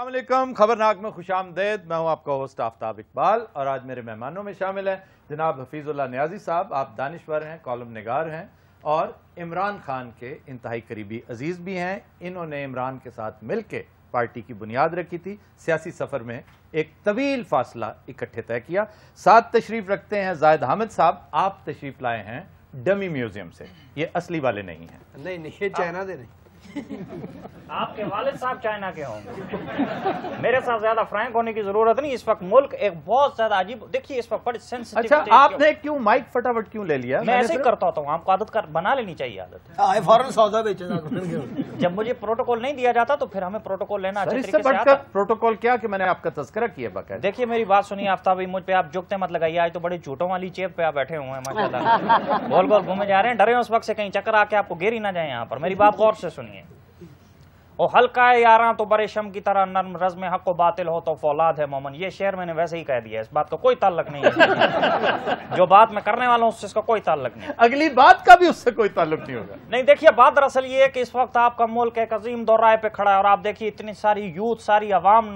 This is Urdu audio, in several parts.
السلام علیکم، خبرناک میں خوش آمدید۔ میں ہوں آپ کا ہوسٹ آفتاب اقبال اور آج میرے مہمانوں میں شامل ہیں جناب حفیظ اللہ نیازی صاحب۔ آپ دانشور ہیں، کالم نگار ہیں اور عمران خان کے انتہائی قریبی عزیز بھی ہیں۔ انہوں نے عمران کے ساتھ مل کے پارٹی کی بنیاد رکھی تھی، سیاسی سفر میں ایک طویل فاصلہ اکٹھے طے کیا۔ ساتھ تشریف رکھتے ہیں زاہد حامد صاحب۔ آپ تشریف لائے ہیں ڈمی میوزیم سے، یہ اصلی والے نہیں ہیں۔ نہیں یہ چائنا دے نہیں، آپ کے والد صاحب چائنا کے ہوں گے۔ میرے ساتھ زیادہ فرینک ہونے کی ضرورت نہیں۔ اس وقت ملک ایک بہت زیادہ عجیب، دیکھیے اس وقت بڑی سینسٹیو۔ اچھا، آپ نے کیوں مائک فٹافٹ کیوں لے لیا؟ میں ایسے ہی کرتا ہوتا ہوں، آپ کو عادت بنا لینی چاہیے عادت۔ فوراً سودا بیچے جب مجھے پروٹوکول نہیں دیا جاتا تو پھر ہمیں پروٹوکول لینا اچھے اس سے طریقے بڑھ سے کر آتا۔ پروٹوکول کیا کہ میں نے آپ کا تذکرہ کیا باقاعدہ۔ دیکھیے میری بات سنیے آفتاب بھائی، مجھ پہ آپ جھکتے مت لگائیے، آج تو بڑی جھوٹوں والی چیپ پہ آپ بیٹھے ہوئے ہیں ماشاءاللہ، گول گول گھومے جا رہے ہیں، ڈرے اس وقت سے کہیں چکر آ کے آپ کو گیری نہ جائیں یہاں پر۔ میری بات غور سے سنیے۔ او ہلکا ہے یاراں تو برے شم کی طرح نرم، رزم حق و باطل ہو تو فولاد ہے مومن۔ یہ شعر میں نے ویسے ہی کہہ دیا ہے، اس بات کا کوئی تعلق نہیں ہے۔ جو بات میں کرنے والا ہوں اس سے اس کا کوئی تعلق نہیں، اگلی بات کا بھی اس سے کوئی تعلق نہیں ہوگا۔ نہیں۔ دیکھیے بات دراصل یہ ہے کہ اس وقت آپ کا ملک ایک عظیم دورائے پہ کھڑا ہے اور آپ دیکھیے اتنی ساری یوتھ، ساری عوام،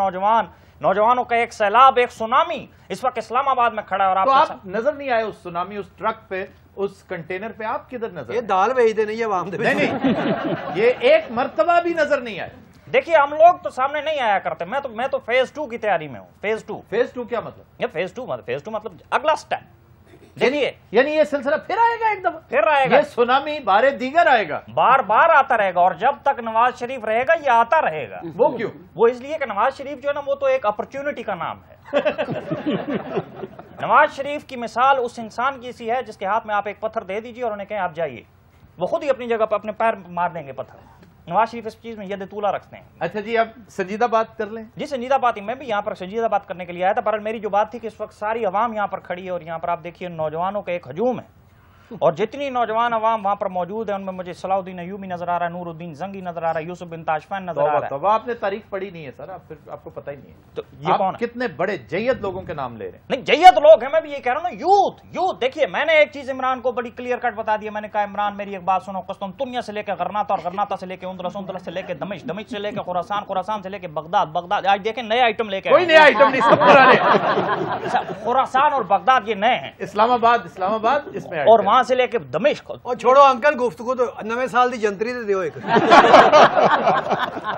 نوجوانوں کا ایک سیلاب، ایک سونامی اس وقت اسلام آباد میں کھڑا ہے۔ اور تو آپ نظر نہیں آئے اس سونامی، اس ٹرک پہ، اس کنٹینر پہ؟ آپ کدھر نظر؟ یہ دال بھیجتے نہیں ہے عوام دے۔ نہیں، یہ ایک مرتبہ بھی نظر نہیں آئے۔ دیکھیے ہم لوگ تو سامنے نہیں آیا کرتے، میں تو فیز 2 کی تیاری میں ہوں۔ فیز 2 کیا مطلب؟ یہ فیز 2 مطلب اگلا سٹیپ۔ دیکھیے یعنی یہ سلسلہ پھر آئے گا، ایک دفعہ پھر آئے گا، یہ سونامی بارے دیگر آئے گا، بار بار آتا رہے گا، اور جب تک نواز شریف رہے گا یہ آتا رہے گا۔ وہ کیوں؟ وہ اس لیے کہ نواز شریف جو ہے نا، وہ تو ایک اپرچونٹی کا نام ہے۔ نواز شریف کی مثال اس انسان کی سی ہے جس کے ہاتھ میں آپ ایک پتھر دے دیجیے اور انہیں کہیں آپ جائیے، وہ خود ہی اپنی جگہ پہ اپنے پیر مار دیں گے پتھر۔ نواز شریف اس چیز میں ید طولہ رکھتے ہیں۔ اچھا جی، اب سنجیدہ بات کر لیں۔ جی سنجیدہ بات ہی، میں بھی یہاں پر سنجیدہ بات کرنے کے لیے آیا تھا، پر میری جو بات تھی کہ اس وقت ساری عوام یہاں پر کھڑی ہے اور یہاں پر آپ دیکھیے نوجوانوں کا ایک ہجوم ہے، اور جتنی نوجوان عوام وہاں پر موجود ہے ان میں مجھے صلاح الدین ایوبی نظر آ رہا ہے، نور الدین زنگی نظر آ رہا ہے، یوسف بن تاشفین نظر آ رہا ہے۔ تو آپ نے تاریخ پڑھی نہیں ہے سر، آپ کو پتہ ہی نہیں ہے تو یہ کون ہے؟ کتنے بڑے جید لوگوں کے نام لے رہے ہیں۔ نہیں جید لوگ ہیں، میں بھی یہ کہہ رہا ہوں نا، یوتھ۔ دیکھیے میں نے ایک چیز عمران کو بڑی کلیئر کٹ بتا دیا، میں نے کہا عمران میری ایک بات سنو، قسطنطنیہ سے لے کے غرناطہ، اور غرناطہ سے لے کے اندلس سے لے کے دمشق سے لے کے خراسان سے لے کے بغداد، آج دیکھیں نئے آئٹم لے کے کوئی نیا آئٹم نہیں، سب پرانے۔ خراسان اور بغداد یہ نئے ہیں، اسلام آباد اس میں، اور وہاں سے لے کے دمشق۔ اور چھوڑو انکل گفتگو تو نویں سال دی جنتری دے دیو ایک۔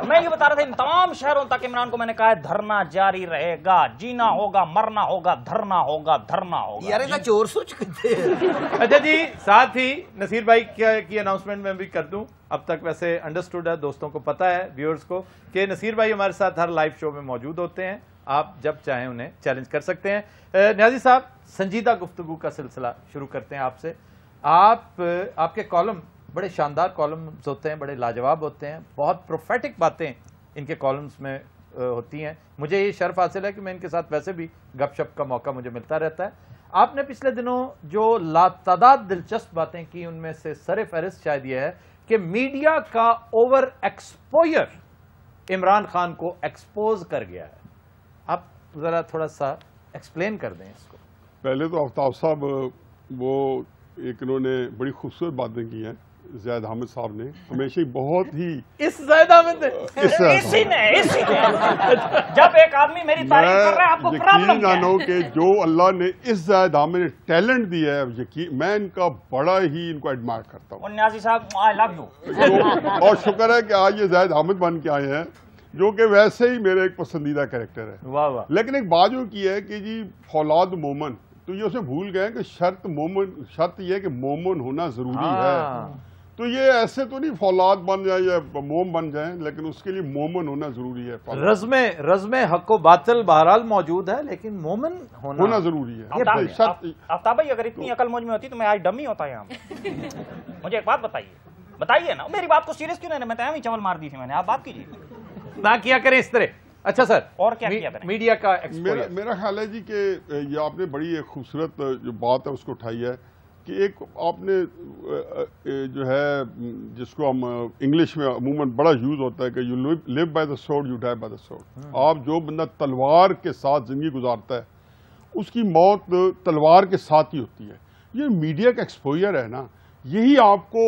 میں یہ بتا رہا تھا ان تمام شہروں تک عمران کو میں نے کہا ہے دھرنا جاری رہے گا، جینا ہوگا، مرنا ہوگا، دھرنا ہوگا۔ یار کا چور سوچ کرتے ہیں۔ اچھا جی، ساتھ ہی نصیر بھائی کی اناؤنسمنٹ میں بھی کر دوں۔ اب تک ویسے انڈرسٹوڈ ہے، دوستوں کو پتا ہے، ویورز کو، کہ نصیر بھائی ہمارے ساتھ ہر لائیو شو میں موجود ہوتے ہیں، آپ جب چاہیں انہیں چیلنج کر سکتے ہیں۔ نیازی صاحب، سنجیدہ گفتگو کا سلسلہ شروع کرتے ہیں آپ سے۔ آپ کے کالم بڑے شاندار کالمز ہوتے ہیں، بڑے لاجواب ہوتے ہیں، بہت پروفیٹک باتیں ان کے کالمز میں ہوتی ہیں۔ مجھے یہ شرف حاصل ہے کہ میں ان کے ساتھ ویسے بھی گپ شپ کا موقع مجھے ملتا رہتا ہے۔ آپ نے پچھلے دنوں جو لاتعداد دلچسپ باتیں کی، ان میں سے سر فہرست شاید یہ ہے کہ میڈیا کا اوور ایکسپوئر عمران خان کو ایکسپوز کر گیا ہے۔ آپ ذرا تھوڑا سا ایکسپلین کر دیں اس کو۔ پہلے تو آفتاب صاحب وہ ایک انہوں نے بڑی خوبصورت باتیں کی ہیں، زید حامد صاحب نے ہمیشہ ہی بہت ہی اس زید حامد نے اسی نے جب ایک آدمی میری تعریف کر رہا ہے آپ کو پرابلم کیا ہے؟ کہ جو اللہ نے اس زید حامد نے ٹیلنٹ دیا ہے، یقین میں ان کا بڑا ہی ان کو ایڈمائر کرتا ہوں۔ نیازی صاحب آئی لو یو۔ اور شکر ہے کہ آج یہ زید حامد بن کے آئے ہیں، جو کہ ویسے ہی میرے ایک پسندیدہ کریکٹر ہے۔ واہ واہ۔ لیکن ایک بات جو کی ہے کہ جی فولاد مومن، تو یہ اسے بھول گئے کہ شرط یہ ہے کہ مومن ہونا ضروری ہے۔ تو یہ ایسے تو نہیں فولاد بن جائیں یا موم بن جائیں، لیکن اس کے لیے مومن ہونا ضروری ہے۔ رزم حق و باطل بہرحال موجود ہے، لیکن مومن ہونا ضروری ہے۔ آفتاب بھائی اگر اتنی عقل مجھ میں ہوتی تو میں آج ڈمی ہوتا یہاں۔ مجھے ایک بات بتائیے نا، میری بات کو سیریس کیوں نہیں؟ میں تو چول مار دی تھی میں نے، آپ بات کیجیے نہ کیا کریں اس طرح۔ اچھا سر، اور کیا کیا کریں؟ میڈیا کا میرا خیال ہے جی کہ یہ آپ نے بڑی ایک خوبصورت جو بات ہے اس کو اٹھائی ہے کہ ایک آپ نے جو ہے جس کو ہم انگلش میں عموماً بڑا یوز ہوتا ہے کہ you live by the sword you die by the sword. آپ جو بندہ تلوار کے ساتھ زندگی گزارتا ہے اس کی موت تلوار کے ساتھ ہی ہوتی ہے۔ یہ میڈیا کا ایکسپوئر ہے نا، یہی آپ کو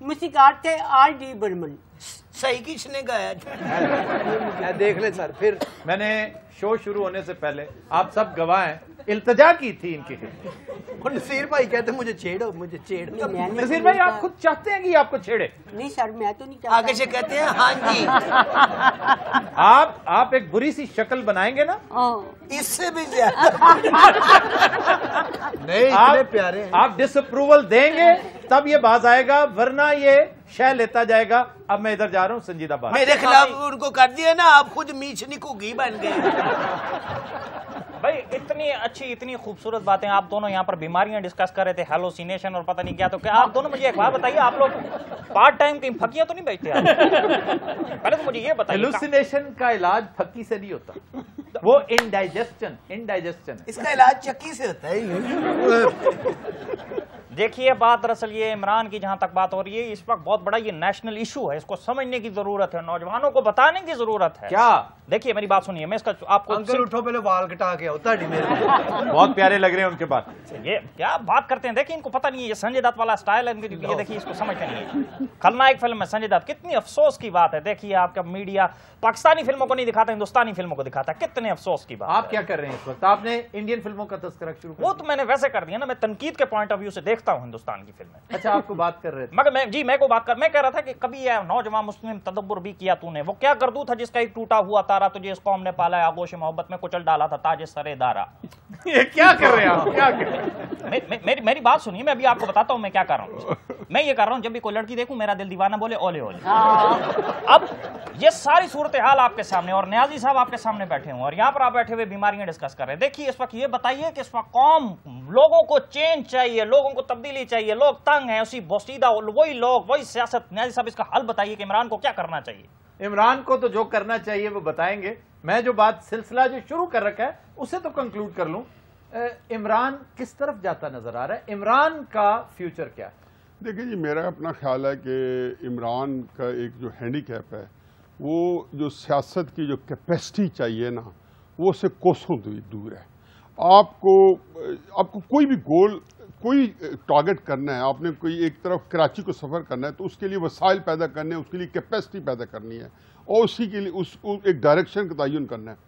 موسیقار تھے R.D. برمن. صحیح کس نے گایا؟ دیکھ لیں سر. پھر میں نے شو شروع ہونے سے پہلے آپ سب گواہ ہیں التجا کی تھی ان کی خدمت. نصیر بھائی کہتے مجھے چھیڑو مجھے چھیڑو. نصیر بھائی آپ خود چاہتے ہیں کہ یہ آپ کو چھیڑے؟ نہیں سر میں تو نہیں چاہتا. آگے سے کہتے ہیں ہاں جی. آپ ایک بری سی شکل بنائیں گے نا اس سے بھی زیادہ. نہیں اتنے پیارے ہیں. آپ ڈس اپروول دیں گے تب یہ باز آئے گا, ورنہ یہ شہ لیتا جائے گا. اب میں ادھر جا رہا ہوں سنجیدہ بات. میرے خلاف ان کو کر دیا نا, آپ خود میچھنی کو گھی بن گئے. بھائی اتنی اچھی اتنی خوبصورت باتیں آپ دونوں یہاں پر بیماریاں ڈسکس کر رہے تھے, ہیلوسینیشن اور پتہ نہیں کیا, تو کیا آپ دونوں مجھے ایک بات بتائیے, آپ لوگ پارٹ ٹائم کہیں پھکیاں تو نہیں بیچتے آپ؟ پہلے تو مجھے یہ بتائیے. ہیلوسینیشن کا علاج پھکی سے نہیں ہوتا, وہ انڈائجسشن. اس کا علاج چکی سے ہوتا ہے. دیکھیے بات دراصل یہ عمران کی جہاں تک بات ہو رہی ہے, اس وقت بہت بڑا یہ نیشنل ایشو ہے, اس کو سمجھنے کی ضرورت ہے, نوجوانوں کو بتانے کی ضرورت ہے. کیا دیکھیے میری بات سنیے, میں اس کا آپ کو انکل اٹھو پہلے وال کٹا کے ہوتا ہے میرے. بہت پیارے لگ رہے ہیں ان کے بعد. یہ کیا بات کرتے ہیں, دیکھیں ان کو پتہ نہیں ہے, یہ سنجے دت والا سٹائل ہے ان کی, یہ دیکھیے اس کو سمجھتے نہیں ہے. خلنائک فلم میں سنجے دت, کتنی افسوس کی بات ہے. دیکھیے آپ کا میڈیا پاکستانی فلموں کو نہیں دکھاتا, ہندوستانی فلموں کو دکھاتا ہے, کتنے افسوس کی بات. آپ کیا کر رہے ہیں اس وقت؟ آپ نے انڈین فلموں کا تذکرہ شروع کر وہ تو میں نے ویسے کر دیا نا, میں تنقید کے پوائنٹ آف ویو سے دیکھتا ہوں ہندوستان کی فلمیں. اچھا آپ کو بات کر رہے تھے. مگر میں کہہ رہا تھا کہ کبھی یہ نوجوان مسلم تدبر بھی کیا تو نے, وہ کیا کردو تھا جس کا ایک ٹوٹا ہوا تارا تجھے اس قوم نے پالا ہے, آغوش محبت میں کچل ڈالا تھا تاج سرے دارا. یہ کیا کر رہے ہیں آپ, کیا کر رہے ہیں؟ میری بات سنیے, میں ابھی آپ کو بتاتا ہوں میں کیا کر رہا ہوں. میں یہ کر رہا ہوں جب بھی کوئی لڑکی دیکھوں میرا دل دیوانہ بولے اولے اولے. اب یہ ساری صورتحال آپ کے سامنے, اور نیازی صاحب آپ کے سامنے بیٹھے ہوں, اور یہاں پر آپ بیٹھے ہوئے بیماریاں ڈسکس کر رہے ہیں. دیکھیے اس وقت یہ بتائیے کہ اس وقت قوم, لوگوں کو چینج چاہیے, لوگوں کو تبدیلی چاہیے, لوگ تنگ ہیں, اسی بوسیدہ وہی لوگ وہی سیاست. نیازی صاحب اس کا حل بتائیے کہ عمران کو کیا کرنا چاہیے. عمران کو تو جو کرنا چاہیے وہ بتائیں گے. میں جو بات سلسلہ جو شروع کر رکھا ہے اسے تو کنکلوڈ کر لوں. عمران کس طرف جاتا نظر آ رہا ہے, عمران کا فیوچر کیا ہے؟ دیکھیں جی, میرا اپنا خیال ہے کہ عمران کا ایک جو ہینڈی کیپ ہے, وہ جو سیاست کی جو کیپیسٹی چاہیے نا, وہ اس سے کوسوں دور ہے. آپ کو کوئی بھی گول, کوئی ٹارگٹ کرنا ہے, آپ نے کوئی ایک طرف کراچی کو سفر کرنا ہے, تو اس کے لیے وسائل پیدا کرنے ہیں, اس کے لیے کیپیسٹی پیدا کرنی ہے, اور اسی کے لیے ایک ڈائریکشن کا تعین کرنا ہے.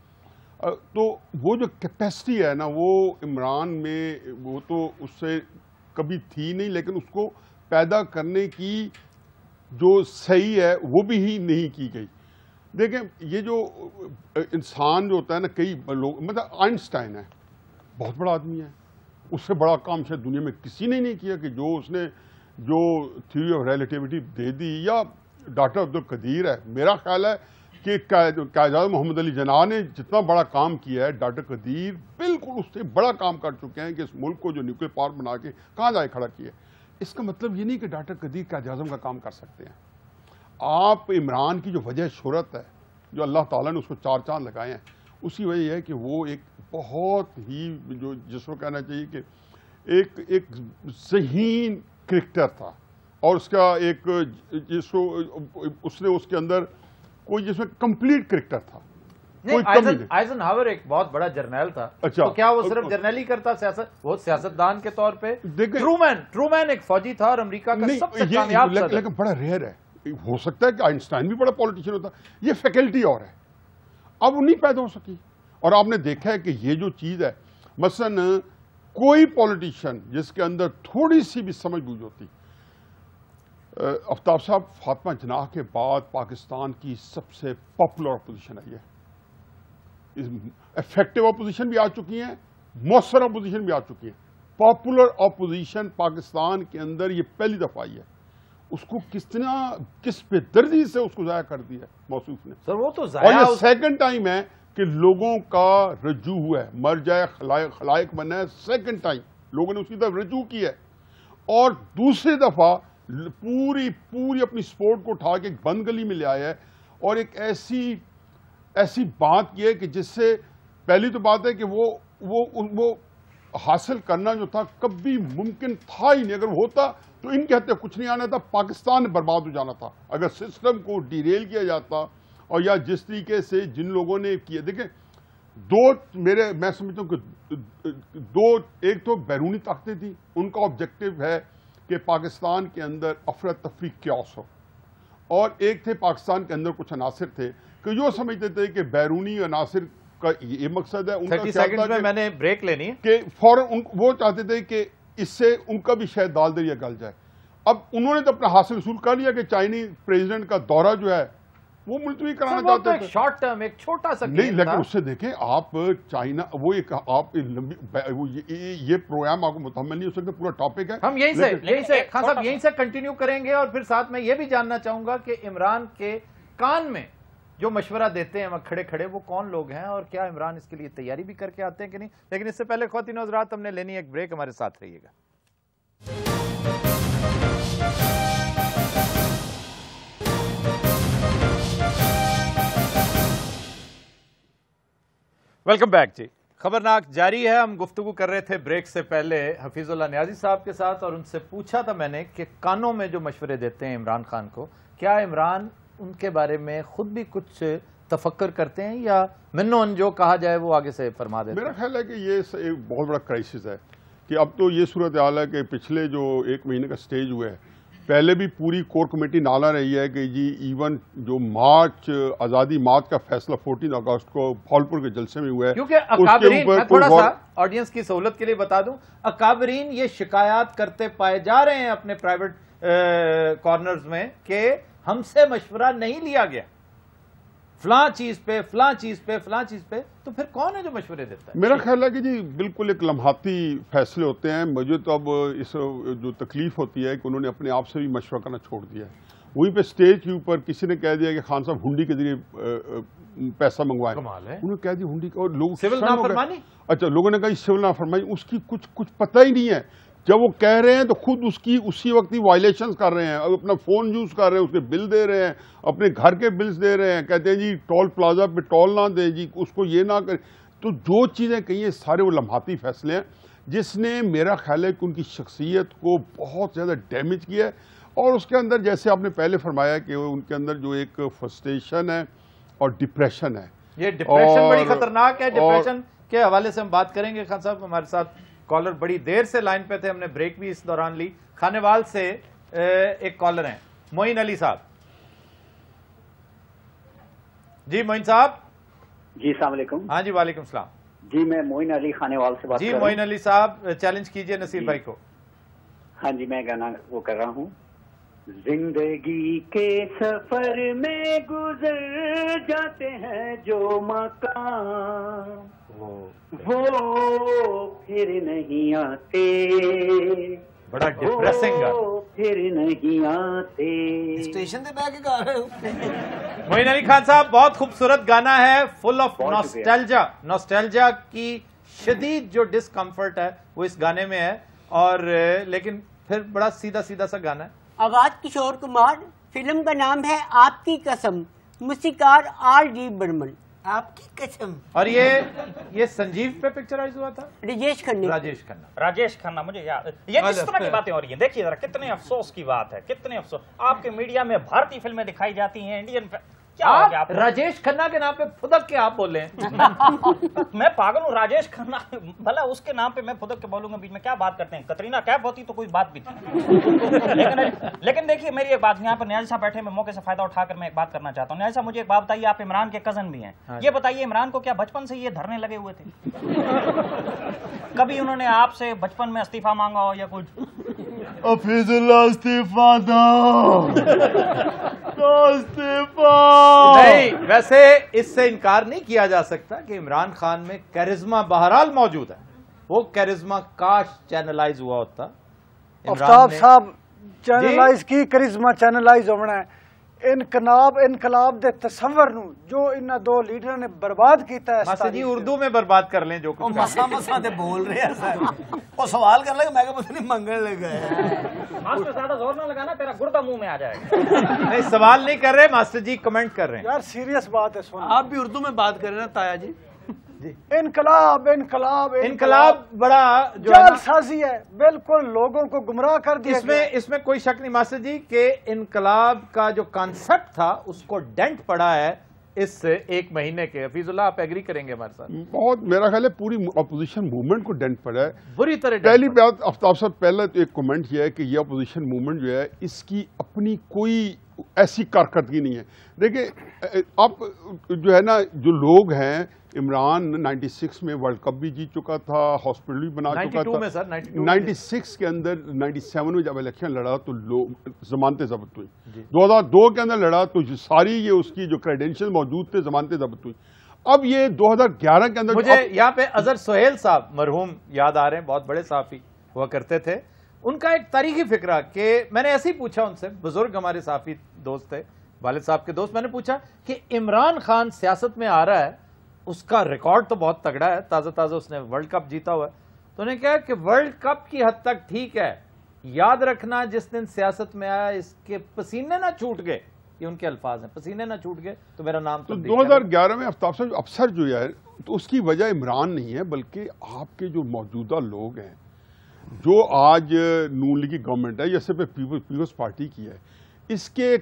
تو وہ جو کیپیسٹی ہے نا, وہ عمران میں وہ تو اس سے کبھی تھی نہیں, لیکن اس کو پیدا کرنے کی جو صحیح ہے وہ بھی ہی نہیں کی گئی. دیکھیں یہ جو انسان جو ہوتا ہے نا, کئی لوگ, مطلب آئنسٹائن ہے, بہت بڑا آدمی ہے, اس سے بڑا کام شاید دنیا میں کسی نے نہیں کیا کہ جو اس نے جو تھیوری آف ریلیٹیوٹی دے دی. یا ڈاکٹر عبدالقدیر ہے, میرا خیال ہے کہ قائد اعظم محمد علی جناح نے جتنا بڑا کام کیا ہے, ڈاکٹر قدیر بالکل اس سے بڑا کام کر چکے ہیں کہ اس ملک کو جو نیوکلیر پاور بنا کے کہاں جائے کھڑا کیا. اس کا مطلب یہ نہیں کہ ڈاکٹر قدیر قائد اعظم کا کام کر سکتے ہیں. آپ عمران کی جو وجہ شہرت ہے, جو اللہ تعالیٰ نے اس کو 4 چاند لگائے ہیں, اسی وجہ یہ ہے کہ وہ ایک بہت ہی جو جس کو کہنا چاہیے کہ ایک ذہین کرکٹر تھا, اور اس کا ایک اس نے اس کے اندر کوئی جس میں کمپلیٹ کرکٹر تھا. آئزن ہاور ایک بہت بڑا جرنیل تھا. اچھا, تو کیا وہ صرف جرنیل ہی کرتا سیاست؟ وہ سیاستدان کے طور پہ ٹرومین ایک فوجی تھا اور امریکہ کا سب سے کامیاب صدر. لیکن بڑا ریئر ہے. ہو سکتا ہے کہ آئنسٹائن بھی بڑا پولیٹیشین ہوتا, یہ فیکلٹی اور ہے, اب وہ نہیں پیدا ہو سکی. اور آپ نے دیکھا ہے کہ یہ جو چیز ہے, مثلا کوئی پولیٹیشین جس کے اندر تھوڑی سی بھی سمجھ بوجھ ہوتی, آفتاب صاحب, فاطمہ جناح کے بعد پاکستان کی سب سے پاپولر اپوزیشن ہے. یہ افیکٹو اپوزیشن بھی آ چکی ہیں, مؤثر اپوزیشن بھی آ چکی ہیں. پاپولر اپوزیشن پاکستان کے اندر یہ پہلی دفعہ آئی ہے. اس کو کس بے دردی سے اس کو ضائع کر دیا موصوف نے. سر وہ تو اور ضائع, یہ سیکنڈ ٹائم ہے کہ لوگوں کا رجوع ہوا ہے, مر جائے خلائق بنا ہے, سیکنڈ ٹائم لوگوں نے اسی طرف رجوع کیا ہے. اور دوسری دفعہ پوری اپنی سپورٹ کو اٹھا کے ایک بند گلی میں لے آیا ہے, اور ایک ایسی بات کی ہے کہ جس سے پہلی تو بات ہے کہ وہ حاصل کرنا جو تھا کبھی ممکن تھا ہی نہیں. اگر وہ ہوتا تو ان کے ہاتھ کچھ نہیں آنا تھا, پاکستان برباد ہو جانا تھا اگر سسٹم کو ڈیریل کیا جاتا. اور یا جس طریقے سے جن لوگوں نے کیا, دیکھیں میں سمجھتا ہوں کہ ایک تو بیرونی طاقتیں تھیں, ان کا آبجیکٹو ہے کہ پاکستان کے اندر افراتفری کیوس ہو، اور ایک تھے پاکستان کے اندر کچھ عناصر تھے کہ جو سمجھتے تھے کہ بیرونی عناصر کا یہ مقصد ہے، ان کا 30 سیکنڈ میں نے بریک لینی ہے کہ فوراً وہ چاہتے تھے کہ اس سے ان کا بھی شاید دال دریا گل جائے۔ اب انہوں نے تو اپنا حاصل رسول کر لیا کہ چائنی پریزیڈنٹ کا دورہ جو ہے وہ ملتوی کرانا چاہتے تھے۔ شارٹ ٹرم ایک چھوٹا سا نہیں، لیکن اس سے دیکھیں آپ چائنا، وہ ایک آپ یہ پروگرام آپ کو متحمل نہیں ہو سکتا، پورا ٹاپک ہے۔ ہم یہیں سے خان صاحب یہیں سے کنٹینیو کریں گے، اور پھر ساتھ میں یہ بھی جاننا چاہوں گا کہ عمران کے کان میں جو مشورہ دیتے ہیں وہاں کھڑے کھڑے وہ کون لوگ ہیں، اور کیا عمران اس کے لیے تیاری بھی کر کے آتے ہیں کہ نہیں۔ لیکن اس سے پہلے خواتین و حضرات ہم نے لینی ایک بریک، ہمارے ساتھ رہیے گا۔ ویلکم بیک جی، خبرناک جاری ہے۔ ہم گفتگو کر رہے تھے بریک سے پہلے حفیظ اللہ نیازی صاحب کے ساتھ، اور ان سے پوچھا تھا میں نے کہ کانوں میں جو مشورے دیتے ہیں عمران خان کو، کیا عمران ان کے بارے میں خود بھی کچھ تفکر کرتے ہیں یا منو ان جو کہا جائے وہ آگے سے فرما دیتے ہیں؟ میرا خیال ہے کہ یہ ایک بہت بڑا کرائسس ہے کہ اب تو یہ صورتحال ہے کہ پچھلے جو 1 مہینے کا سٹیج ہوا ہے، پہلے بھی پوری کور کمیٹی نالا رہی ہے کہ جی ایون جو مارچ آزادی مارچ کا فیصلہ 14 اگست کو بھاولپور کے جلسے میں ہوا ہے، کیونکہ اکابرین، میں تھوڑا سا آڈینس کی سہولت کے لیے بتا دوں، اکابرین یہ شکایات کرتے پائے جا رہے ہیں اپنے پرائیویٹ کارنرز میں کہ ہم سے مشورہ نہیں لیا گیا فلاں چیز پہ فلاں چیز پہ فلاں چیز پہ، تو پھر کون ہے جو مشورے دیتا ہے؟ میرا خیال ہے کہ جی بالکل ایک لمحاتی فیصلے ہوتے ہیں۔ مجھے تو اب اس جو تکلیف ہوتی ہے کہ انہوں نے اپنے آپ سے بھی مشورہ کرنا چھوڑ دیا ہے۔ وہیں پہ سٹیج کے اوپر کسی نے کہہ دیا کہ خان صاحب ہنڈی کے ذریعے پیسہ منگوائیں، انہوں نے کہہ دیا ہنڈی، اور لوگ سول نافرمانی، اچھا لوگوں نے کہا سول نافرمانی، اس کی کچھ پتہ ہی نہیں ہے۔ جب وہ کہہ رہے ہیں تو خود اسی وقت ہی وائلیشنز کر رہے ہیں، اپنا فون یوز کر رہے ہیں، اس کے بل دے رہے ہیں، اپنے گھر کے بلز دے رہے ہیں، کہتے ہیں جی ٹول پلازا پہ ٹول نہ دیں جی، اس کو یہ نہ کریں۔ تو جو چیزیں کہی ہیں سارے وہ لمحاتی فیصلے ہیں، جس نے میرا خیال ہے کہ ان کی شخصیت کو بہت زیادہ ڈیمیج کیا ہے، اور اس کے اندر جیسے آپ نے پہلے فرمایا کہ ان کے اندر جو ایک فرسٹریشن ہے اور ڈپریشن ہے۔ یہ ڈپریشن بڑی خطرناک ہے۔ ڈپریشن کے حوالے سے ہم بات کریں گے۔ خان صاحب ہمارے ساتھ کالر بڑی دیر سے لائن پہ تھے، ہم نے بریک بھی اس دوران لی۔ خانیوال سے ایک کالر ہیں معین علی صاحب۔ جی معین صاحب۔ جی السلام علیکم۔ ہاں جی وعلیکم السلام۔ جی میں معین علی خانیوال سے بات کر رہا ہوں۔ جی معین علی صاحب چیلنج کیجئے نصیر بھائی کو۔ ہاں جی میں گانا وہ کر رہا ہوں۔ زندگی کے سفر میں گزر جاتے ہیں جو مقام، وہ پھر نہیں آتے، بڑا ڈپریسنگ ہے، پھر نہیں آتے۔ اسٹیشن سے بیٹھ کے گا رہے ہو۔ معین علی خان صاحب بہت خوبصورت گانا ہے، فل آف نوسٹیلجا کی شدید جو ڈسکمفرٹ ہے وہ اس گانے میں ہے، اور لیکن پھر بڑا سیدھا سیدھا سا گانا ہے۔ آغاز کشور کمار، فلم کا نام ہے آپ کی قسم، موسیقار RD برمن۔ آپ کی قسم۔ اور یہ سنجیو پہ پکچرائز ہوا تھا، راجیش کھنہ، مجھے یاد ہے۔ یہ کس طرح کی باتیں ہو رہی ہیں؟ دیکھیے ذرا کتنے افسوس کی بات ہے، کتنے افسوس۔ آپ کے میڈیا میں بھارتی فلمیں دکھائی جاتی ہیں، انڈین آپ راجیش کھنہ کے نام پہ پھدک کے آپ بولے ہیں؟ میں پاگل ہوں؟ راجیش کھنہ بھلا اس کے نام پہ میں پھدک کے بولوں گا؟ بیچ میں کیا بات کرتے ہیں؟ کترینہ کیف ہوتی تو کوئی بات بھی تھی۔ لیکن دیکھیے میری ایک بات، یہاں پر نیازی صاحب بیٹھے، میں موقع سے فائدہ اٹھا کر میں ایک بات کرنا چاہتا ہوں۔ نیازی صاحب مجھے ایک بات بتائیے، آپ عمران کے کزن بھی ہیں، یہ بتائیے عمران کو کیا بچپن سے یہ دھرنے لگے ہوئے تھے؟ کبھی انہوں نے آپ سے بچپن میں استعفیٰ مانگا ہو یا کچھ؟ حفیظ اللہ استعفیٰ دو، نہیں، ویسے اس سے انکار نہیں کیا جا سکتا کہ عمران خان میں کیرزما بہرحال موجود ہے، وہ کیرزما کاش چینلائز ہوا ہوتا۔ آفتاب صاحب چینلائز کی کرزما چینلائز ہونا ہے۔ انقلاب دے تصور نو جو انہاں دو لیڈراں نے برباد کیتا ہے۔ ماسٹر جی اردو میں برباد کر لیں جو کچھ مسا تے بول رہے ہیں سر، وہ سوال کر لگا، میں کہ پتہ نہیں منگن لگا ہے۔ ماسٹر زیادہ زور نہ لگانا، تیرا گردہ منہ میں آ جائے گا۔ نہیں سوال نہیں کر رہے ماسٹر جی، کمنٹ کر رہے ہیں۔ یار سیریس بات ہے، سن آپ بھی اردو میں بات کریں نا تایا جی۔ انقلاب بڑا جو جال سازی ہے، بالکل لوگوں کو گمراہ کر دیا۔ اس میں کوئی شک نہیں ماسٹر جی کہ انقلاب کا جو کانسیپٹ تھا اس کو ڈینٹ پڑا ہے اس ایک مہینے کے. حفیظ اللہ آپ ایگری کریں گے ہمارے ساتھ؟ بہت میرا خیال ہے پوری اپوزیشن موومنٹ کو ڈنٹ پڑا ہے بری طرح. پہلی بات آفتاب صاحب پہلے تو ایک کمنٹ یہ ہے کہ یہ اپوزیشن موومنٹ جو ہے اس کی اپنی کوئی ایسی کارکردگی نہیں ہے. دیکھیں اب جو ہے نا جو لوگ ہیں عمران 96 میں ورلڈ کپ بھی جیت چکا تھا, ہاسپٹل بھی بنا چکا تھا. 96 کے اندر 97 میں جب الیکشن لڑا تو لوگ ضمانتیں ضبط ہوئی. 2002 کے اندر لڑا تو ساری یہ اس کی جو کریڈینشل موجود تھے ضمانتیں ضبط ہوئی. اب یہ 2011 کے اندر مجھے یہاں پہ اظہر سہیل صاحب مرحوم یاد آ رہے ہیں, بہت بڑے صحافی ہوا کرتے تھے. ان کا ایک تاریخی فکرہ کہ میں نے ایسے ہی پوچھا ان سے, بزرگ ہمارے صحافی دوست تھے, والد صاحب کے دوست, میں نے پوچھا کہ عمران خان سیاست میں آ رہا ہے, اس کا ریکارڈ تو بہت تگڑا ہے, تازہ تازہ اس نے ورلڈ کپ جیتا ہوا ہے. تو انہوں نے کہا کہ ورلڈ کپ کی حد تک ٹھیک ہے, یاد رکھنا جس دن سیاست میں آیا اس کے پسینے نہ چھوٹ گئے, یہ ان کے الفاظ ہیں, پسینے نہ چھوٹ گئے تو میرا نام تو 2011 میں آفتاب صاحب افسر جو ہے تو اس کی وجہ عمران نہیں ہے بلکہ آپ کے جو موجودہ لوگ ہیں جو آج نون لیگ کی گورنمنٹ ہے یا صرف پیپلز پارٹی کی ہے, اس کے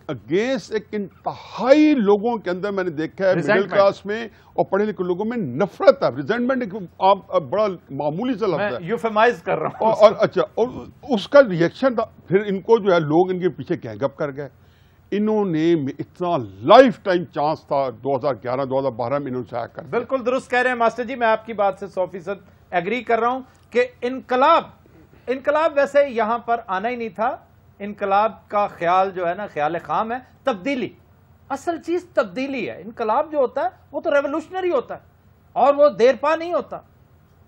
اگینسٹ ایک انتہائی لوگوں کے اندر میں نے دیکھا ہے مڈل کلاس میں اور پڑھے لکھے لوگوں میں نفرت ہے, ریزنٹمنٹ آپ بڑا معمولی سا لفظ ہے, یوفیمائز کر رہا ہوں. اور اچھا اور اس کا ریئیکشن تھا, پھر ان کو جو ہے لوگ ان کے پیچھے گینگ اپ کر گئے. انہوں نے اتنا لائف ٹائم چانس تھا 2011-2012 میں انہوں نے ضائع کر دیا. بالکل درست کہہ رہے ہیں ماسٹر جی, میں آپ کی بات سے 100% ایگری کر رہا ہوں کہ انقلاب ویسے یہاں پر آنا ہی نہیں تھا. انقلاب کا خیال جو ہے نا خیال خام ہے, تبدیلی, اصل چیز تبدیلی ہے. انقلاب جو ہوتا ہے وہ تو ریولوشنری ہوتا ہے اور وہ دیر پا نہیں ہوتا.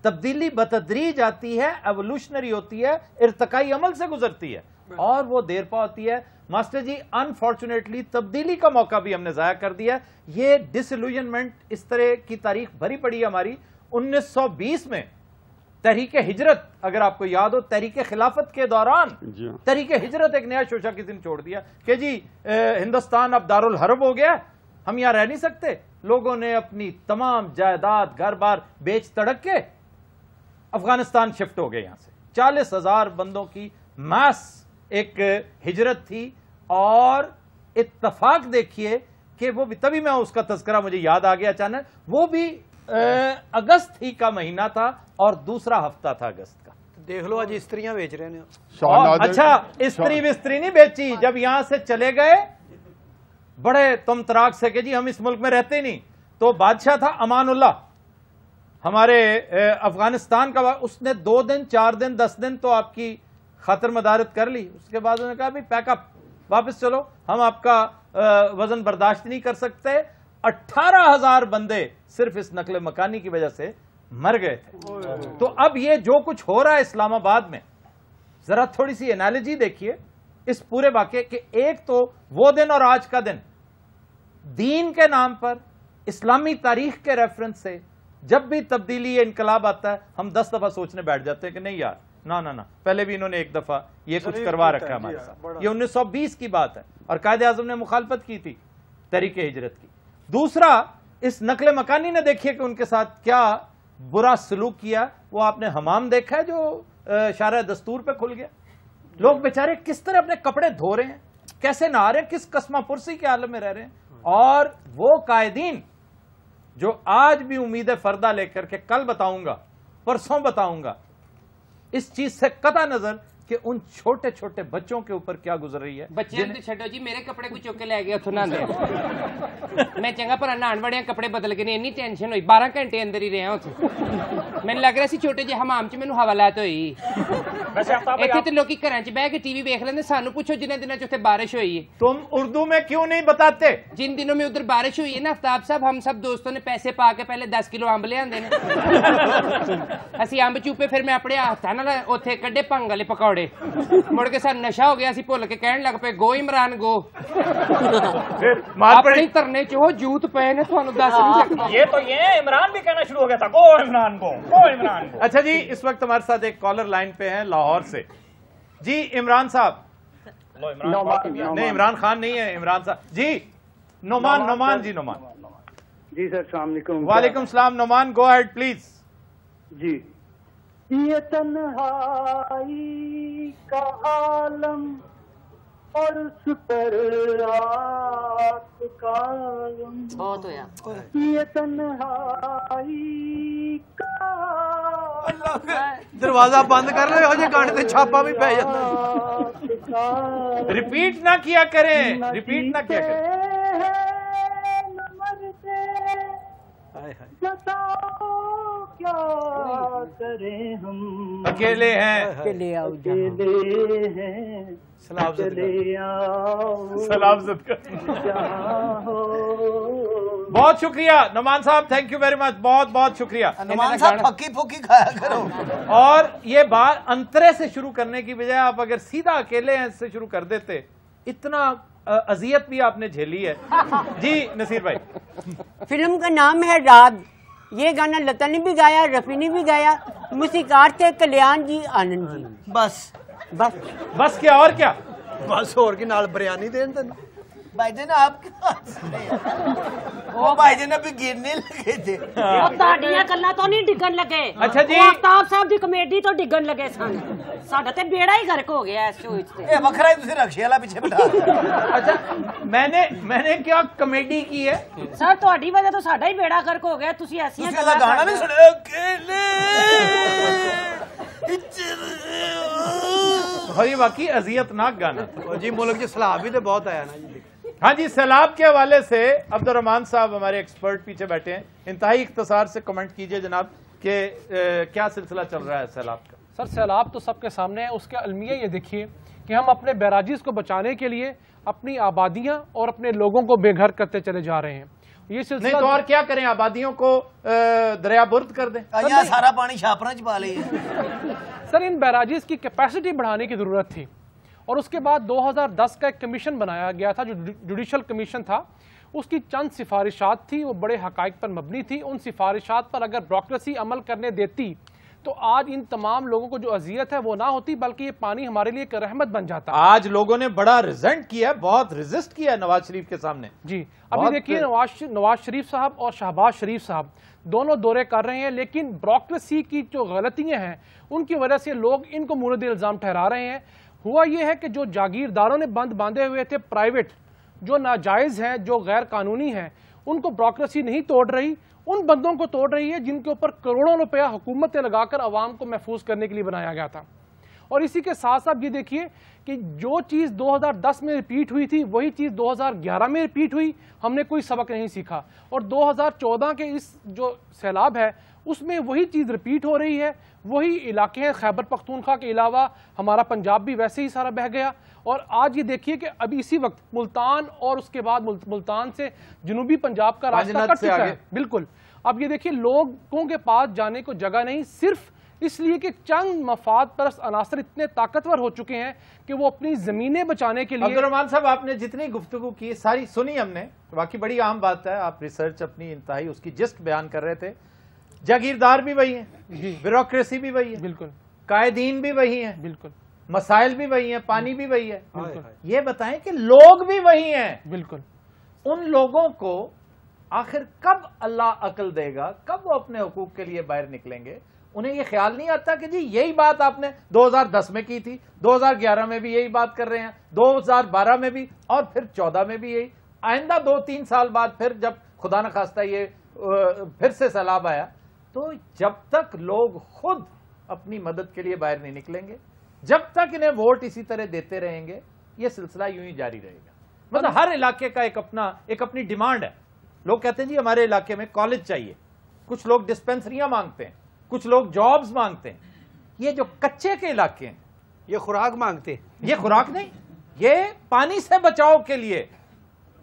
تبدیلی بتدریج آتی ہے, ایوولوشنری ہوتی ہے, ارتقائی عمل سے گزرتی ہے اور وہ دیر پا ہوتی ہے. ماسٹر جی انفارچونیٹلی تبدیلی کا موقع بھی ہم نے ضائع کر دیا. یہ ڈس ایلوژنمنٹ اس طرح کی تاریخ بھری پڑی ہے ہماری. 1920 میں تحریک ہجرت, اگر آپ کو یاد ہو, تحریک خلافت کے دوران تحریک ہجرت ایک نیا شوشہ کسی نے چھوڑ دیا کہ جی ہندوستان اب دارالحرب ہو گیا, ہم یہاں رہ نہیں سکتے. لوگوں نے اپنی تمام جائیداد گھر بار بیچ تڑک کے افغانستان شفٹ ہو گئے. یہاں سے 40,000 بندوں کی ماس ایک ہجرت تھی اور اتفاق دیکھیے کہ وہ بھی, تبھی میں اس کا تذکرہ مجھے یاد آ گیا اچانک, وہ بھی اگست ہی کا مہینہ تھا اور دوسرا ہفتہ تھا اگست کا. دیکھ لو آج استریاں بیچ رہے ہیں. اچھا استری وستری نہیں بیچی, جب یہاں سے چلے گئے بڑے تم تراک سے کہ جی ہم اس ملک میں رہتے نہیں, تو بادشاہ تھا امان اللہ ہمارے افغانستان کا, اس نے 2 دن 4 دن 10 دن تو آپ کی خاطر مدارت کر لی. اس کے بعد انہوں نے کہا بھی پیک اپ, واپس چلو, ہم آپ کا وزن برداشت نہیں کر سکتے. 18,000 بندے صرف اس نقل مکانی کی وجہ سے مر گئے تھے. تو اب یہ جو کچھ ہو رہا ہے اسلام آباد میں, ذرا تھوڑی سی انالوجی دیکھیے اس پورے واقعے کہ ایک تو وہ دن اور آج کا دن دین کے نام پر اسلامی تاریخ کے ریفرنس سے جب بھی تبدیلی یا انقلاب آتا ہے ہم 10 دفعہ سوچنے بیٹھ جاتے ہیں کہ نہیں یار نہ پہلے بھی انہوں نے ایک دفعہ یہ کچھ کروا رکھا ہے ہمارے ساتھ. یہ 1920 کی بات ہے اور قائد اعظم نے مخالفت کی تھی تحریک ہجرت کی. دوسرا اس نقل مکانی نے دیکھیے کہ ان کے ساتھ کیا برا سلوک کیا. وہ آپ نے حمام دیکھا ہے جو شارع دستور پہ کھل گیا, لوگ بیچارے کس طرح اپنے کپڑے دھو رہے ہیں, کیسے نہا رہے ہیں, کس قسمہ پرسی کے عالم میں رہ رہے ہیں. اور وہ قائدین جو آج بھی امید فردہ لے کر کے کل بتاؤں گا پرسوں بتاؤں گا, اس چیز سے قطع نظر کہ ان چھوٹے چھوٹے بچوں کے اوپر کیا گزر رہی ہے. بچے تو چھڈو جی, میرے کپڑے کو چوک کے لے گئے اتوں نہ میں چنگا پر نہان وڑیا کپڑے بدل کے نہیں ٹینشن ہوئی, 12 گھنٹے اندر ہی رہا اتنے. مینوں لگ رہا سی چھوٹے جہے حمام چ مینوں حوالات ہوئی. اتنے تو لوگ گھر چ بہ کے ٹی وی ویکھ لیندے, سانو پوچھو جنہیں دنوں چ بارش ہوئی ہے. تم اردو میں کیوں نہیں بتاتے؟ جن دنوں میں ادھر بارش ہوئی ہے نا آفتاب صاحب, ہم سب دوستوں نے پیسے پا کے پہلے 10 کلو امب لے آندے نے. اسی امب چوپے, پھر میں اپنے ہاتھاں نال اوتھے کڈے بھنگ والے پکوڑے, مڑ کے سان نشا ہو گیا, اسی بھول کے کہن لگ پے گو عمران گو. اپنے ترنے چ وہ جوت پے نے, تھانوں دس نہیں سکتا. یہ تو یہ عمران بھی کہنا شروع ہو گیا تھا گو عمران گو, گو عمران گو. اچھا جی, اس وقت ہمارے ساتھ ایک کالر لائن پہ ہیں لاہور سے. جی عمران صاحب. نہیں عمران خان نہیں ہے, عمران صاحب. جی نعمان جی, نعمان جی سر السلام علیکم. وعلیکم السلام نعمان, گو ہیڈ پلیز. جی یہ تنہائی کا عالم اور اس پر رات کا غم بہت ہویا یہ تنہائی کا دروازہ بند کر لو جی گانے تے چھاپا بھی پی جاتا ریپیٹ نہ کیا کریں ریپیٹ نہ کیا کریں کیا کریں ہم اکیلے ہیں چلے آؤ اکیلے ہیں چلے آؤ سلام زد کر بہت شکریہ نعمان صاحب تھینک یو ویری مچ بہت بہت شکریہ نعمان صاحب پکی پکی کھایا کرو اور یہ بات انترے سے شروع کرنے کی بجائے آپ اگر سیدھا اکیلے ہیں سے شروع کر دیتے اتنا اذیت بھی آپ نے جھیلی ہے جی نصیر بھائی فلم کا نام ہے رات یہ گانا لتا نے بھی گایا رفی نے بھی گایا موسیقار تھے کلیان جی آنند جی بس بس بس کیا اور کیا بس اور کی نال بریانی دین تین بھائی جان آپ وہ بھائی جان ابھی گرنے لگے تھے ਤੁਹਾਡੀਆਂ ਗੱਲਾਂ ਤੋਂ ਨਹੀਂ ਡਿੱਗਣ ਲੱਗੇ ਅੱਛਾ ਜੀ। ਆਫਤਾਬ ਸਾਹਿਬ ਦੀ ਕਮੇਡੀ ਤੋਂ ਡਿੱਗਣ ਲੱਗੇ ਸਨ ਸਾਡਾ ਤੇ ਬੇੜਾ ਹੀ ਗਰਕ ਹੋ ਗਿਆ ਇਸ ਸ਼ੋਅ ਵਿੱਚ ਤੇ ਇਹ ਵੱਖਰਾ ਹੀ ਤੁਸੀਂ ਰਕਸ਼ੇ ਵਾਲਾ ਪਿੱਛੇ ਬਿਠਾ اچھا میں نے کیا کمیڈی کی ہے ਸਰ ਤੁਹਾਡੀ ਵਜ੍ਹਾ ਤੋਂ ਸਾਡਾ ਹੀ ਬੇੜਾ ਗਰਕ ਹੋ ਗਿਆ ਤੁਸੀਂ ਐਸੀਆਂ ਤੁਸੀਂ ਉਹਦਾ ਗਾਣਾ ਨਹੀਂ ਸੁਣਿਆ ਅਕੇਲੇ بھائی واقعی اذیتناک گانا تھا جی ملک چ سیلاب بھی تو بہت آیا نا جی ہاں جی سیلاب کے حوالے سے عبد الرحمان صاحب ہمارے ایکسپرٹ پیچھے بیٹھے ہیں انتہائی اختصار سے کمنٹ کیجئے جناب کہ کیا سلسلہ چل رہا ہے سیلاب کا سر سیلاب تو سب کے سامنے ہے اس کا المیہ یہ دیکھیے کہ ہم اپنے بیراجیز کو بچانے کے لیے اپنی آبادیاں اور اپنے لوگوں کو بے گھر کرتے چلے جا رہے ہیں یہ نہیں سلسلہ تو اور کیا کریں آبادیوں کو دریا برد کر دیں یہاں سارا پانی چھاپنا چھپا لے سر ان بیراجیز کی کیپیسٹی بڑھانے کی ضرورت تھی اور اس کے بعد 2010 کا ایک کمیشن بنایا گیا تھا جو جوڈیشل کمیشن تھا اس کی چند سفارشات تھی وہ بڑے حقائق پر مبنی تھی ان سفارشات پر اگر بیوروکریسی عمل کرنے دیتی تو آج ان تمام لوگوں کو جو اذیت ہے وہ نہ ہوتی بلکہ یہ پانی ہمارے لیے ایک رحمت بن جاتا آج لوگوں نے بڑا ریزنٹ کیا بہت ریزسٹ کیا نواز شریف کے سامنے جی ابھی دیکھیے نواز شریف صاحب اور شہباز شریف صاحب دونوں دورے کر رہے ہیں لیکن بیوروکریسی کی جو غلطیاں ہیں ان کی وجہ سے لوگ ان کو مورد الزام ٹھہرا رہے ہیں ہوا یہ ہے کہ جو جاگیرداروں نے بند باندھے ہوئے تھے پرائیویٹ جو ناجائز ہیں جو غیر قانونی ہیں ان کو بیوروکریسی نہیں توڑ رہی ان بندوں کو توڑ رہی ہے جن کے اوپر کروڑوں روپیہ حکومتیں لگا کر عوام کو محفوظ کرنے کے لیے بنایا گیا تھا اور اسی کے ساتھ ساتھ یہ دیکھیے کہ جو چیز 2010 میں ریپیٹ ہوئی تھی وہی چیز 2011 میں ریپیٹ ہوئی ہم نے کوئی سبق نہیں سیکھا اور 2014 کے اس جو سیلاب ہے اس میں وہی چیز ریپیٹ ہو رہی ہے وہی علاقے ہیں خیبر پختونخوا کے علاوہ ہمارا پنجاب بھی ویسے ہی سارا بہہ گیا اور آج یہ دیکھیے کہ ابھی اسی وقت ملتان اور اس کے بعد ملتان سے جنوبی پنجاب کا راستہ کٹ چکا ہے بالکل اب یہ دیکھیے لوگوں کے پاس جانے کو جگہ نہیں صرف اس لیے کہ چند مفاد پرست عناصر اتنے طاقتور ہو چکے ہیں کہ وہ اپنی زمینیں بچانے کے لیے عبد الرحمان صاحب آپ نے جتنی گفتگو کی ساری سنی ہم نے واقعی بڑی عام بات ہے آپ ریسرچ اپنی انتہائی اس کی جسٹ بیان کر رہے تھے جاگیردار بھی وہی ہیں بیوروکریسی بھی وہی ہے بالکل قائدین بھی وہی ہیں بالکل مسائل بھی وہی ہیں پانی بھی وہی ہے یہ بتائیں کہ لوگ بھی وہی ہیں بالکل ان لوگوں کو آخر کب اللہ عقل دے گا کب وہ اپنے حقوق کے لیے باہر نکلیں گے انہیں یہ خیال نہیں آتا کہ جی یہی بات آپ نے 2010 میں کی تھی 2011 میں بھی یہی بات کر رہے ہیں 2012 میں بھی اور پھر 14 میں بھی یہی آئندہ 2-3 سال بعد پھر جب خدا نخواستہ یہ پھر سے سیلاب آیا تو جب تک لوگ خود اپنی مدد کے لیے باہر نہیں نکلیں گے جب تک انہیں ووٹ اسی طرح دیتے رہیں گے یہ سلسلہ یوں ہی جاری رہے گا مطلب ہر علاقے کا ایک اپنی ڈیمانڈ ہے لوگ کہتے ہیں جی ہمارے علاقے میں کالج چاہیے کچھ لوگ ڈسپینسریاں مانگتے ہیں کچھ لوگ جابز مانگتے ہیں یہ جو کچے کے علاقے ہیں یہ خوراک مانگتے ہیں یہ خوراک نہیں یہ پانی سے بچاؤ کے لیے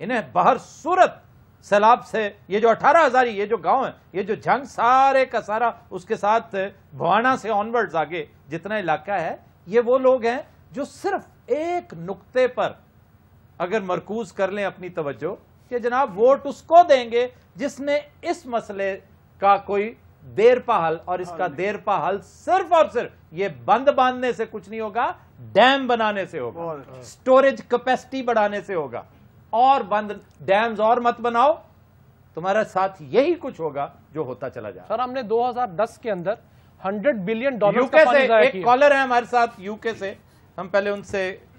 انہیں بہر صورت سیلاب سے یہ جو 18,000 یہ جو گاؤں ہیں یہ جو جنگ سارے کا سارا اس کے ساتھ بوانا سے آنورڈز آگے جتنا علاقہ ہے یہ وہ لوگ ہیں جو صرف ایک نقطے پر اگر مرکوز کر لیں اپنی توجہ کہ جناب ووٹ اس کو دیں گے جس نے اس مسئلے کا کوئی دیر پا حل اور اس کا دیر پا حل صرف اور صرف یہ بند باندھنے سے کچھ نہیں ہوگا ڈیم بنانے سے ہوگا سٹوریج کیپیسٹی بڑھانے سے ہوگا اور بند ڈیمز اور مت بناؤ تمہارا ساتھ یہی کچھ ہوگا جو ہوتا چلا جائے سر ہم نے 2010 کے اندر $100 بلین یو کے سے ایک کالر ہے ہمارے ساتھ یو کے سے ہم پہلے ان سے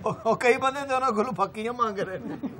ਉਹ ਕਈ ਬੰਦੇ ਤੇ ਉਹਨਾਂ ਕੋਲੋਂ ਫੱਕੀਆਂ ਮੰਗ ਰਹੇ ਨੇ।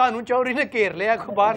ਤੁਹਾਨੂੰ ਚੌਰੀ ਨੇ ਘੇਰ ਲਿਆ ਕੋ ਬਾਹਰ।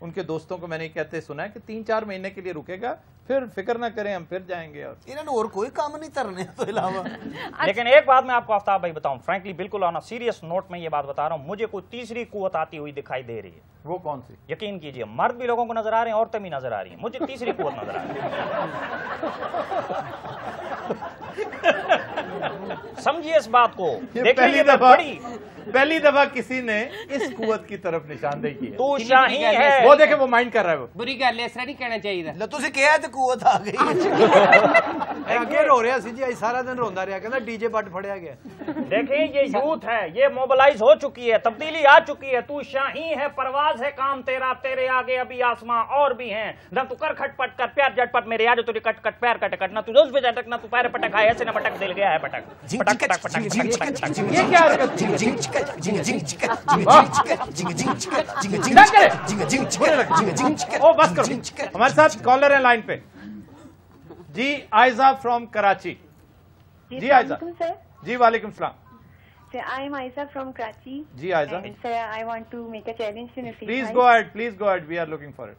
ان کے دوستوں کو میں نے کہتے سنا ہے کہ 3-4 مہینے کے لیے رکے گا, پھر فکر نہ کریں ہم پھر جائیں گے. اور کوئی کام نہیں کرنے تو علاوہ. لیکن ایک بات میں آپ کو آفتاب بھائی بتاؤں, فرینکلی بالکل آن سیریس نوٹ میں یہ بات بتا رہا ہوں, مجھے کوئی تیسری قوت آتی ہوئی دکھائی دے رہی ہے. وہ کون سی؟ یقین کیجئے, مرد بھی لوگوں کو نظر آ رہے ہیں, عورتیں بھی نظر آ رہی ہیں, مجھے تیسری قوت نظر آ رہی ہے. سمجھیے اس بات کو. پہلی دفعہ کسی نے اس قوت کی طرف نشاندہی کی ہے. تو شاہی ہے. وہ دیکھیں وہ مائنڈ کر رہا ہے. وہ بری گل ہے, اس طرح نہیں کہنا چاہیے. تسی کہا تو قوت آ گئی. اگے رو رہا سی جی, سارا دن روندا رہا, کہندا ڈی جے بٹ پھڑیا گیا. دیکھیں یہ یوتھ ہے, یہ موبلائز ہو چکی ہے, تبدیلی آ چکی ہے. تو شاہی ہے, پرواز ہے کام تیرا, تیرے آگے ابھی آسماں اور بھی ہیں. نہ تو کر کھٹ پٹ کر پیار جٹ پٹ, میرے آج تجھے کٹ کٹ پیار کٹ کٹ, نہ تو روز پہ جٹک, نہ تو پیر پٹک آئے, ایسے نہ پٹک دل گیا ہے پٹک پٹک پٹک پٹک. یہ کیا بس کرو. ہمارے ساتھ کالر ہیں لائن پہ. جی آئزہ فرام کراچی. جی آئزہ. جی وعلیکم السلام. Sir, I am Aiza from Karachi. G Aiza. And sir, I want to make a challenge to Naseer. Please go ahead. Please go ahead. We are looking for it.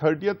30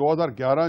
2011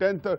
10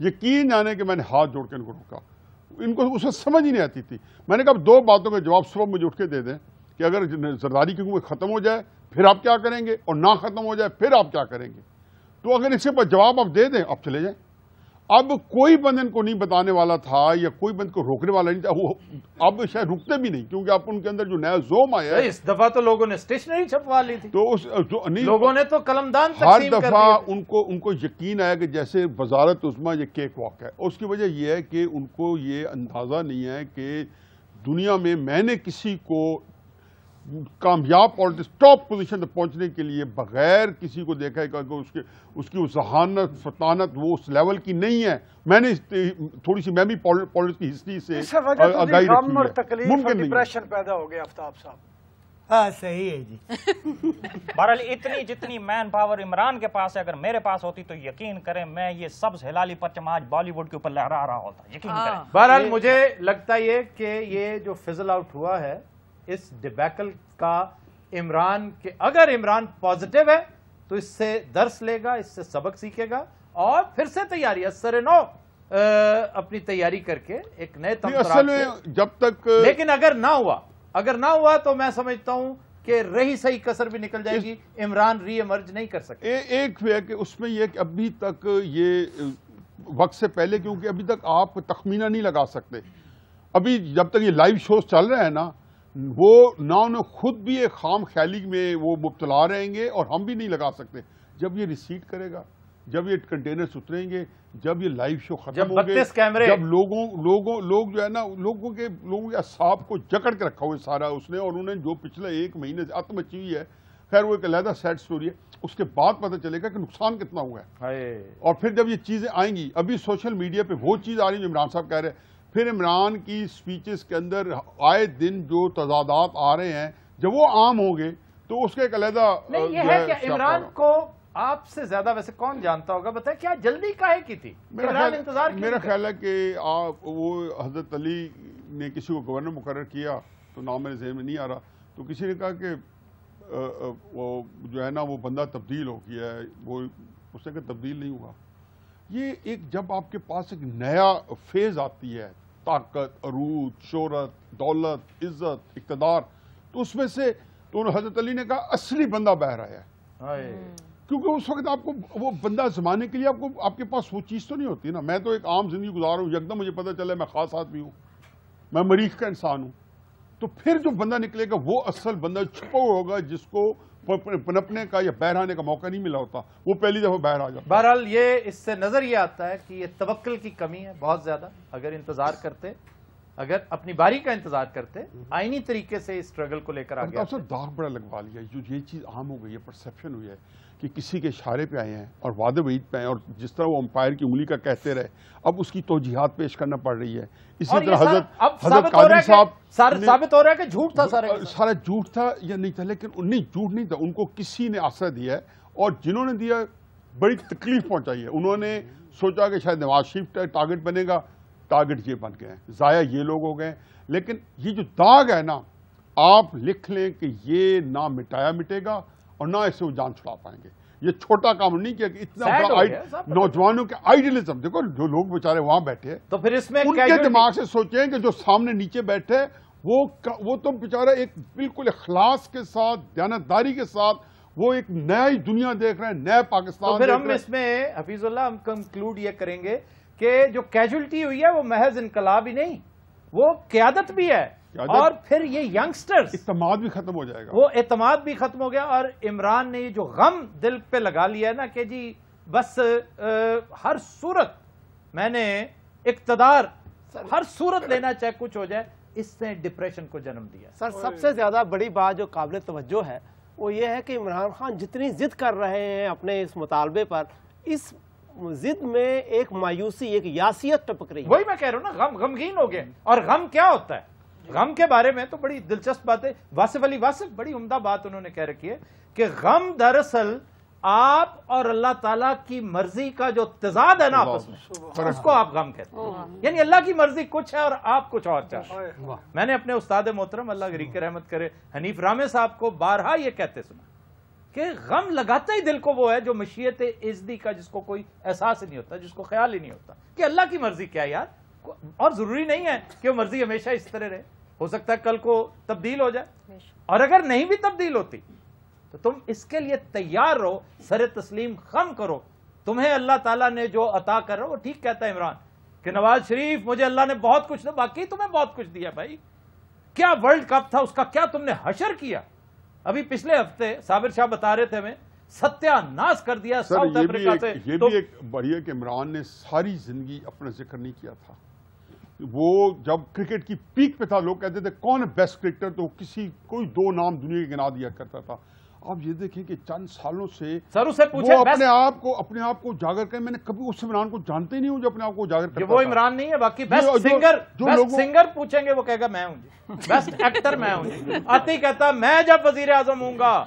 یقین جانے کہ میں نے ہاتھ جوڑ کے ان کو روکا. ان کو اس وقت سمجھ ہی نہیں آتی تھی. میں نے کہا اب 2 باتوں کا جواب صبح مجھے اٹھ کے دے دیں کہ اگر زرداری کی حکومت ختم ہو جائے پھر آپ کیا کریں گے, اور نہ ختم ہو جائے پھر آپ کیا کریں گے. تو اگر اس کے جواب آپ دے دیں آپ چلے جائیں. اب کوئی بند ان کو نہیں بتانے والا تھا یا کوئی بند کو روکنے والا نہیں تھا. وہ اب شاید رکتے بھی نہیں کیونکہ اب ان کے اندر جو نیا زوم آیا ہے. اس دفعہ تو لوگوں نے اسٹیشنری چھپوا لی تھی, تو لوگوں نے تو قلم دان ہر تقسیم کر دفعہ دیے. ان کو یقین آیا کہ جیسے وزارت عظمیٰ یہ کیک واک ہے. اس کی وجہ یہ ہے کہ ان کو یہ اندازہ نہیں ہے کہ دنیا میں نے کسی کو کامیاب پالیٹکس ٹاپ پوزیشن تک پہنچنے کے لیے بغیر کسی کو دیکھا ہے کہ اس کی ذہانت فطانت وہ اس لیول کی نہیں ہے. میں نے تھوڑی سی میں بھی پالیٹکس کی ہسٹری سے آگاہی رکھی ہے. ممکن نہیں. ڈپریشن پیدا ہو گیا آفتاب صاحب. ہاں صحیح ہے جی. بہرحال اتنی جتنی مین پاور عمران کے پاس ہے اگر میرے پاس ہوتی تو یقین کریں میں یہ سبز ہلالی پرچم آج بالی ووڈ کے اوپر لہرا رہا ہوتا. یقین کریں. بہرحال مجھے لگتا یہ کہ یہ جو فضل آؤٹ ہوا ہے اس ڈیبیکل کا عمران کے اگر عمران پازیٹیو ہے تو اس سے درس لے گا, اس سے سبق سیکھے گا اور پھر سے تیاری اثر نو اپنی تیاری کر کے ایک نئے جب تک. لیکن اگر نہ ہوا تو میں سمجھتا ہوں کہ رہی صحیح کسر بھی نکل جائے گی. عمران ری ایمرج نہیں کر سکتے. ایک ہے کہ اس میں یہ کہ ابھی تک یہ وقت سے پہلے کیونکہ ابھی تک آپ تخمینہ نہیں لگا سکتے. ابھی جب تک یہ لائیو شوز چل رہے ہیں نا وہ نہ انہیں خود بھی ایک خام خیالی میں وہ مبتلا رہیں گے اور ہم بھی نہیں لگا سکتے. جب یہ ریسیٹ کرے گا, جب یہ کنٹینرز اتریں گے, جب یہ لائیو شو ختم ہوں گے, جب لوگ جو ہے نا لوگوں کے اعصاب کو جکڑ کے رکھا ہوا ہے سارا اس نے, اور انہوں نے جو پچھلے 1 مہینے سے عتم مچی ہوئی ہے. خیر وہ ایک علیحدہ سیڈ سٹوری ہے. اس کے بعد پتہ چلے گا کہ نقصان کتنا ہوا ہے. اور پھر جب یہ چیزیں آئیں گی, ابھی سوشل میڈیا پہ وہ چیز آ رہی ہے جو عمران صاحب کہہ رہے ہیں. پھر عمران کی سپیچز کے اندر آئے دن جو تضادات آ رہے ہیں جب وہ عام ہوں گے تو اس کا ایک علیحدہ نہیں. یہ ہے کہ عمران کو آپ سے زیادہ ویسے کون جانتا ہوگا, بتائیں کیا جلدی کاہے کی تھی؟ میرا خیال ہے کہ وہ حضرت علی نے کسی کو گورنر مقرر کیا تو نام میرے ذہن میں نہیں آ رہا, تو کسی نے کہا کہ وہ جو ہے نا وہ بندہ تبدیل ہو گیا ہے. وہ اس نے کہا تبدیل نہیں ہوا. یہ ایک جب آپ کے پاس ایک نیا فیز آتی ہے, طاقت, عروج, شہرت, دولت, عزت, اقتدار, تو اس میں سے تو حضرت علی نے کہا اصلی بندہ باہر آیا ہے. کیونکہ اس وقت آپ کو وہ بندہ زمانے کے لیے آپ کے پاس وہ چیز تو نہیں ہوتی نا. میں تو ایک عام زندگی گزار ہوں, یکدم مجھے پتہ چلا میں خاص آدمی ہوں, میں مریخ کا انسان ہوں, تو پھر جو بندہ نکلے گا وہ اصل بندہ چھپا ہوا ہوگا جس کو پنپنے کا یا باہر آنے کا موقع نہیں ملا ہوتا, وہ پہلی دفعہ باہر آ جاتا. بہرحال یہ اس سے نظر یہ آتا ہے کہ یہ توکل کی کمی ہے بہت زیادہ. اگر انتظار کرتے, اگر اپنی باری کا انتظار کرتے, آئینی طریقے سے اس اسٹرگل کو لے کر آگے آتے. داغ بڑا لگوا لیا. یہ چیز عام ہو گئی ہے, پرسیپشن ہوئی ہے کہ کسی کے اشارے پہ آئے ہیں اور وعدے وعید پہ آئے ہیں, اور جس طرح وہ امپائر کی انگلی کا کہتے رہے اب اس کی توجیحات پیش کرنا پڑ رہی ہے. اسی طرح حضرت قادری صاحب ثابت ہو رہا ہے کہ جھوٹ تھا, سارا جھوٹ تھا یا نہیں تھا, لیکن نہیں جھوٹ نہیں تھا. ان کو کسی نے آسرا دیا ہے اور جنہوں نے دیا بڑی تکلیف پہنچائی ہے. انہوں نے سوچا کہ شاید نواز شریف ٹارگٹ بنے گا, ٹارگٹ یہ بن گئے ہیں, ضائع یہ لوگ ہو گئے. لیکن یہ جو داغ ہے نا آپ لکھ لیں کہ یہ نہ مٹایا مٹے گا اور نہ اسے وہ جان چھڑا پائیں گے. یہ چھوٹا کام نہیں کیا کہ اتنا بڑا نوجوانوں کے آئیڈیلزم, دیکھو جو لوگ بیچارے وہاں بیٹھے تو پھر اس میں ان کے دماغ سے سوچیں کہ جو سامنے نیچے بیٹھے وہ تو بیچارہ ایک بالکل اخلاص کے ساتھ, دیانتداری کے ساتھ وہ ایک نئی دنیا دیکھ رہے ہیں, نیا پاکستان. تو پھر ہم اس میں حفیظ اللہ ہم کنکلوڈ یہ کریں گے کہ جو کیجولٹی ہوئی ہے وہ محض انقلاب ہی نہیں, وہ قیادت بھی ہے, اور پھر یہ ینگسٹرز اعتماد بھی ختم ہو جائے گا. وہ اعتماد بھی ختم ہو گیا. اور عمران نے یہ جو غم دل پہ لگا لیا ہے نا کہ جی بس ہر صورت میں نے اقتدار ہر صورت لینا چاہے کچھ ہو جائے, اس نے ڈپریشن کو جنم دیا. سر سب سے زیادہ بڑی بات جو قابل توجہ ہے وہ یہ ہے کہ عمران خان جتنی ضد کر رہے ہیں اپنے اس مطالبے پر, اس ضد میں ایک مایوسی, ایک یاسیت ٹپک رہی ہے. وہی میں کہہ رہا ہوں نا, غمگین ہو گئے. اور غم کیا ہوتا ہے, غم کے بارے میں تو بڑی دلچسپ بات ہے. واصف علی واصف بڑی عمدہ بات انہوں نے کہہ رکھی ہے کہ غم دراصل آپ اور اللہ تعالیٰ کی مرضی کا جو تضاد ہے نا آپس میں, اس کو آپ غم کہتے ہیں. یعنی اللہ کی مرضی کچھ ہے اور آپ کچھ اور چاہتے. میں نے اپنے استاد محترم اللہ غریق رحمت کرے حنیف رامے صاحب کو بارہا یہ کہتے سنا کہ غم لگاتا ہی دل کو وہ ہے جو مشیت ازدی کا جس کو کوئی احساس نہیں ہوتا, جس کو خیال ہی نہیں ہوتا کہ اللہ کی مرضی کیا یار. اور ضروری نہیں ہے کہ وہ مرضی ہمیشہ اس طرح رہے, ہو سکتا ہے کل کو تبدیل ہو جائے, اور اگر نہیں بھی تبدیل ہوتی تو تم اس کے لیے تیار رہو, سر تسلیم خم کرو. تمہیں اللہ تعالیٰ نے جو عطا کر رہا وہ ٹھیک کہتا ہے عمران کہ نواز شریف مجھے اللہ نے بہت کچھ دیا, باقی تمہیں بہت کچھ دیا بھائی. کیا ورلڈ کپ تھا, اس کا کیا تم نے حشر کیا. ابھی پچھلے ہفتے صابر شاہ بتا رہے تھے ہمیں, ستیہ ناس کر دیا ساؤتھ افریقہ سے. یہ بھی ایک بڑھیا کہ عمران نے ساری زندگی اپنا ذکر نہیں کیا تھا. وہ جب کرکٹ کی پیک پہ تھا لوگ کہتے تھے کون ہے بیسٹ کرکٹر, تو کوئی 2 نام دنیا کے گنا دیا کرتا تھا. آپ یہ دیکھیں کہ چند سالوں سے سر اسے پوچھے وہ اپنے آپ کو اجاگر کریں. میں نے کبھی اس عمران کو جانتے ہی نہیں ہوں جو اپنے آپ کو اجاگر کرتا. وہ عمران نہیں ہے, باقی بیسٹ سنگر پوچھیں گے وہ کہے گا میں ہوں جی, بیسٹ ایکٹر میں ہوں جی. آتی کہتا میں جب وزیر اعظم ہوں گا,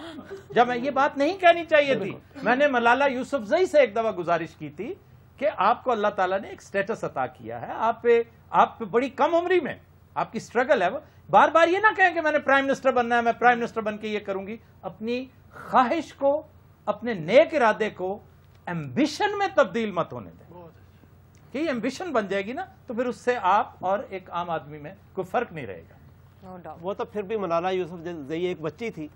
جب میں یہ بات نہیں کہنی چاہیے تھی. میں نے ملالہ یوسفزئی سے ایک دفعہ گزارش کی تھی کہ آپ کو اللہ تعالیٰ نے ایک سٹیٹس عطا کیا ہے, آپ پہ بڑی کم عمری میں آپ کی سٹرگل ہے. بار بار یہ نہ کہیں کہ میں نے پرائم منسٹر بننا ہے, میں پرائم منسٹر بن کے یہ کروں گی. اپنی خواہش کو, اپنے نیک ارادے کو ایمبیشن میں تبدیل مت ہونے دیں, کہ یہ ایمبیشن بن جائے گی نا تو پھر اس سے آپ اور ایک عام آدمی میں کوئی فرق نہیں رہے گا. وہ تو پھر بھی ملالہ یوسفزئی ایک بچی تھی,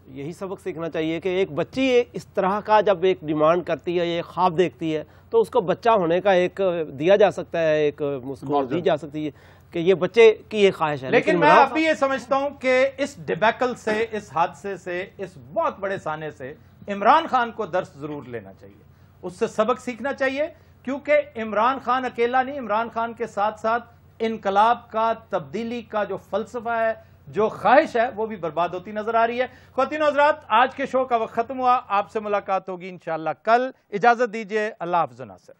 یہی سبق سیکھنا چاہیے کہ ایک بچی اس طرح کا جب ایک ڈیمانڈ کرتی ہے, ایک خواب دیکھتی ہے, تو اس کو بچہ ہونے کا ایک دیا جا سکتا ہے, ایک اس کو دی جا سکتی ہے کہ یہ بچے کی یہ خواہش ہے. لیکن میں اب بھی یہ سمجھتا ہوں کہ اس ڈیبیکل سے, اس حادثے سے, اس بہت بڑے سانے سے عمران خان کو درس ضرور لینا چاہیے, اس سے سبق سیکھنا چاہیے. کیونکہ عمران خان اکیلا نہیں, عمران خان کے ساتھ ساتھ انقلاب کا, تبدیلی کا جو فلسفہ ہے, جو خواہش ہے, وہ بھی برباد ہوتی نظر آ رہی ہے. خواتین و حضرات, آج کے شو کا وقت ختم ہوا. آپ سے ملاقات ہوگی انشاءاللہ کل. اجازت دیجیے, اللہ حافظ. ناصر.